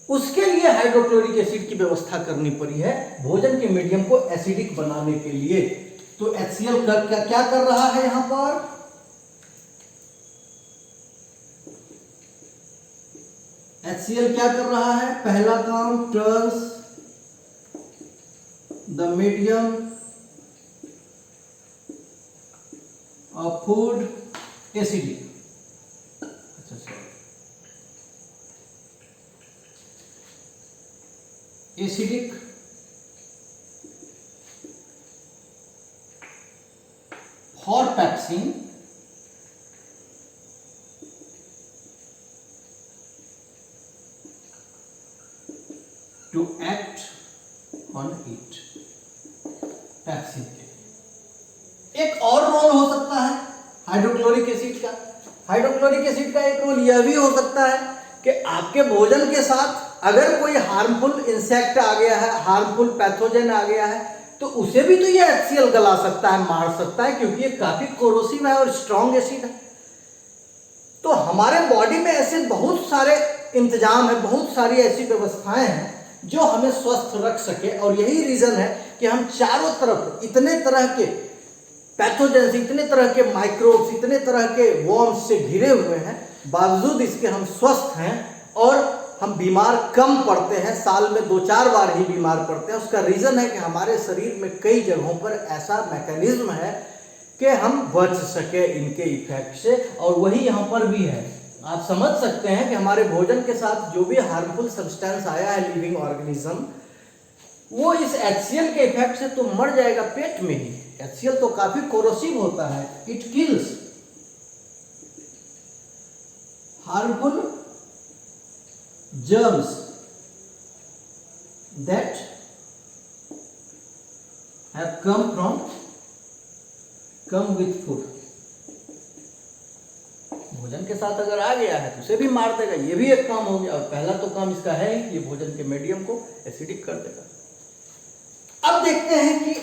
Speaker 1: उसके लिए हाइड्रोक्लोरिक एसिड की व्यवस्था करनी पड़ी है भोजन के मीडियम को एसिडिक बनाने के लिए। तो HCl क्या कर रहा है यहां पर? HCl क्या कर रहा है? पहला काम, turns the medium of food acidic. अच्छा sorry, acidic for pepsin to act on it। Pepsin के एक और रोल हो सकता है हाइड्रोक्लोरिक एसिड का। हाइड्रोक्लोरिक एसिड का एक रोल यह भी हो सकता है कि आपके भोजन के साथ अगर कोई हार्मफुल इंसेक्ट आ गया है, हार्मफुल पैथोजन आ गया है, तो उसे भी तो ये HCl गला सकता है, मार सकता है, क्योंकि ये काफी कोरोसिव है और स्ट्रॉन्ग एसिड है। तो हमारे बॉडी में ऐसे बहुत सारे इंतजाम है, बहुत सारी ऐसी व्यवस्थाएं हैं जो हमें स्वस्थ रख सके। और यही रीजन है कि हम चारों तरफ इतने तरह के पैथोजेंस, इतने तरह के माइक्रोब्स, इतने तरह के वर्म्स से घिरे हुए हैं, बावजूद इसके हम स्वस्थ हैं और हम बीमार कम पड़ते हैं, साल में 2-4 बार ही बीमार पड़ते हैं। उसका रीजन है कि हमारे शरीर में कई जगहों पर ऐसा मैकेनिज्म है कि हम बच सके इनके इफेक्ट से, और वही यहाँ पर भी है। आप समझ सकते हैं कि हमारे भोजन के साथ जो भी हार्मफुल सब्सटेंस आया है लिविंग ऑर्गेनिज्म, वो इस HCl के इफेक्ट से तो मर जाएगा पेट में ही। HCl तो काफी कोरोसिव होता है, it kills harmful germs that have come with food। भोजन के साथ अगर आ गया है तो उसे भी मार देगा, ये भी एक काम हो गया। और पहला तो काम इसका है कि ये भोजन के मीडियम को एसिडिक कर देगा। अब देखते हैं कि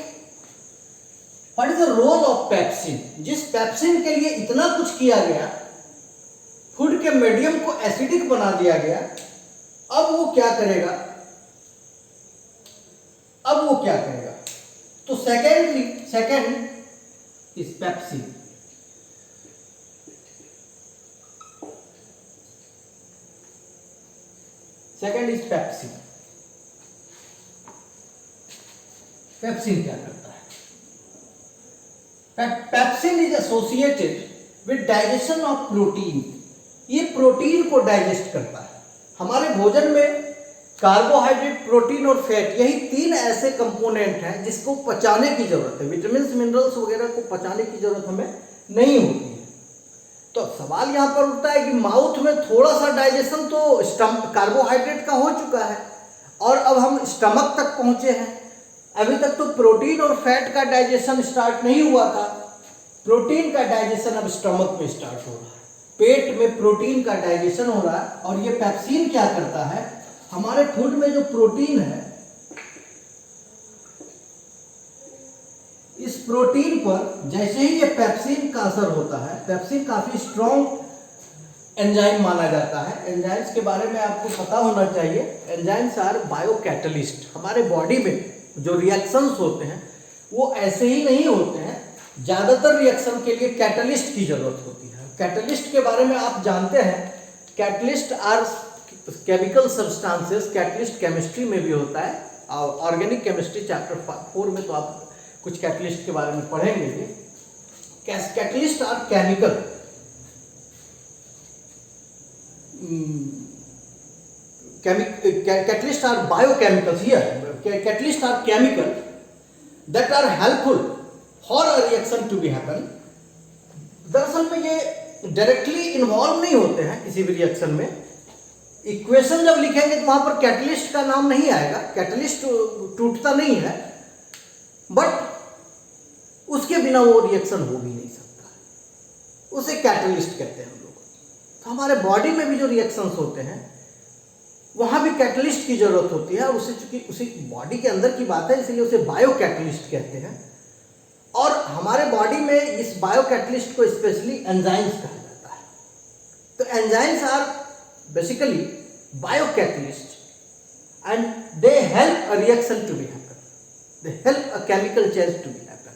Speaker 1: what is the role of pepsin. जिस पेप्सिन के लिए इतना कुछ किया गया, फूड के मीडियम को एसिडिक बना दिया गया, अब वो क्या करेगा? तो सेकेंड इज पेप्सिन। पेप्सिन क्या करता है? Pepsin is associated with digestion of protein. ये प्रोटीन को डाइजेस्ट करता है। हमारे भोजन में कार्बोहाइड्रेट, प्रोटीन और फैट, यही 3 ऐसे कंपोनेंट हैं जिसको पचाने की जरूरत है। विटामिन, मिनरल्स वगैरह को पचाने की जरूरत हमें नहीं होती है। तो सवाल यहाँ पर उठता है कि माउथ में थोड़ा सा डाइजेशन तो कार्बोहाइड्रेट का हो चुका है और अब हम स्टमक तक पहुंचे हैं। अभी तक तो प्रोटीन और फैट का डाइजेशन स्टार्ट नहीं हुआ था। प्रोटीन का डाइजेशन अब स्टमक में स्टार्ट हो रहा है, पेट में प्रोटीन का डाइजेशन हो रहा है। और ये पेप्सिन क्या करता है? हमारे फूड में जो प्रोटीन है, इस प्रोटीन पर जैसे ही ये पेप्सिन का असर होता है, पेप्सिन काफी स्ट्रॉन्ग एंजाइम माना जाता है। एंजाइम्स के बारे में आपको पता होना चाहिए। Enzymes are biocatalyst. हमारे बॉडी में जो रिएक्शंस होते हैं वो ऐसे ही नहीं होते हैं। ज्यादातर रिएक्शन के लिए कैटलिस्ट की जरूरत होती है। कैटलिस्ट के बारे में आप जानते हैं, catalyst are chemical substances. Catalyst chemistry में भी होता है, और ऑर्गेनिक केमिस्ट्री चैप्टर 4 में तो आपको कुछ कैटलिस्ट के बारे में पढ़ेंगे भी। Catalyst are chemical, catalysts are biochemicals here. Catalysts are chemical that are helpful for a reaction to be happen. दरअसल में ये डायरेक्टली इन्वॉल्व नहीं होते हैं किसी भी रिएक्शन में। इक्वेशन जब लिखेंगे तो वहां पर कैटलिस्ट का नाम नहीं आएगा, कैटलिस्ट टूटता नहीं है, बट उसके बिना वो रिएक्शन हो भी नहीं सकता, उसे कैटलिस्ट कहते हैं हम लोग। तो हमारे बॉडी में भी जो रिएक्शंस होते हैं वहां भी कैटलिस्ट की जरूरत होती है, और उसे चूंकि उसी बॉडी के अंदर की बात है इसलिए उसे बायो कैटलिस्ट कहते हैं। और हमारे बॉडी में इस बायो कैटलिस्ट को स्पेशली एंजाइम्स कहा जाता है। तो enzymes are basically bio catalyst and they help a reaction to be happen, they help a chemical change to be happen.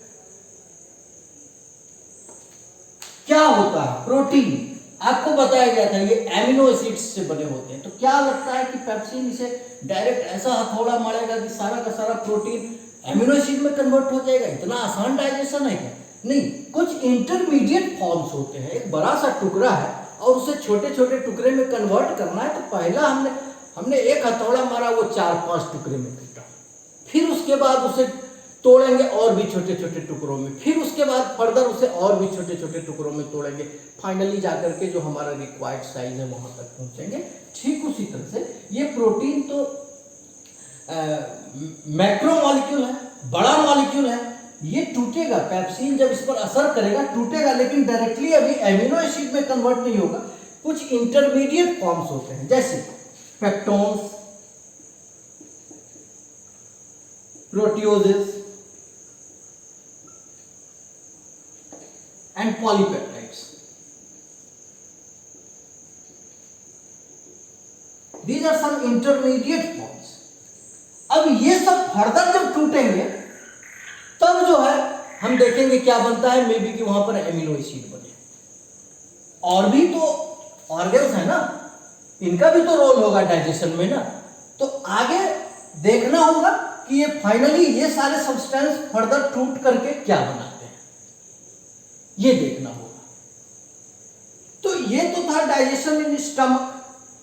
Speaker 1: क्या होता है प्रोटीन? आपको बताया गया था ये एमिनो एसिड्स से बने होते हैं। तो क्या लगता है कि पेप्सिन इसे डायरेक्ट ऐसा हथौड़ा मारेगा कि सारा का सारा प्रोटीन एमिनो एसिड में कन्वर्ट हो जाएगा? इतना आसान डाइजेशन है क्या? नहीं, कुछ इंटरमीडिएट फॉर्म्स होते हैं। एक बड़ा सा टुकड़ा है और उसे छोटे छोटे टुकड़े में कन्वर्ट करना है। तो पहला हमने एक हथौड़ा मारा, वो 4-5 टुकड़े में टूटा, फिर उसके बाद उसे तोड़ेंगे और भी छोटे छोटे टुकड़ों में, फिर उसके बाद फर्दर उसे और भी छोटे छोटे टुकड़ों में तोड़ेंगे, फाइनली जाकर के जो हमारा रिक्वायर्ड साइज है वहां तक पहुंचेंगे। ठीक उसी तरह से ये प्रोटीन तो मैक्रो मॉलिक्यूल है, बड़ा मॉलिक्यूल है, ये टूटेगा, पेप्सिन जब इस पर असर करेगा टूटेगा, लेकिन डायरेक्टली अभी एमिनो एसिड में कन्वर्ट नहीं होगा। कुछ इंटरमीडिएट फॉर्म्स होते हैं जैसे peptones, proteoses and polypeptides. These are some intermediate forms. अब ये सब फर्दर जब टूटेंगे तब जो है हम देखेंगे क्या बनता है, मे बी कि वहां पर एमिनो एसिड बने। और भी तो ऑर्गन्स है ना, इनका भी तो रोल होगा डाइजेशन में ना। तो आगे देखना होगा कि ये फाइनली ये सारे सब्सटेंस फर्दर टूट करके क्या बनाते हैं, ये देखना होगा। तो ये तो था डाइजेशन इन स्टमक।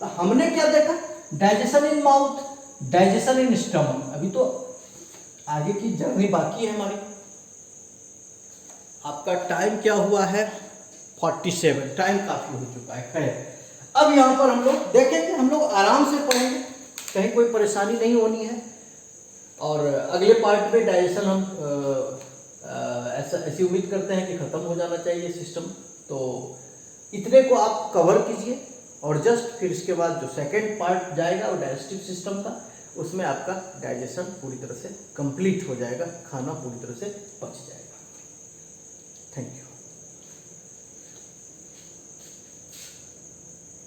Speaker 1: तो हमने क्या देखा? Digestion in mouth, digestion in stomach. अभी तो आगे की जर्नी बाकी है हमारी। आपका टाइम क्या हुआ है? 47। टाइम काफी हो चुका है। खैर अब यहां पर हम लोग देखेंगे, हम लोग आराम से पढ़ेंगे, कहीं कोई परेशानी नहीं होनी है। और अगले पार्ट में डाइजेशन हम ऐसी उम्मीद करते हैं कि खत्म हो जाना चाहिए सिस्टम। तो इतने को आप कवर कीजिए और जस्ट फिर इसके बाद जो सेकंड पार्ट जाएगा वो डाइजेस्टिव सिस्टम का, उसमें आपका डाइजेशन पूरी तरह से कंप्लीट हो जाएगा, खाना पूरी तरह से पच जाएगा। Thank you.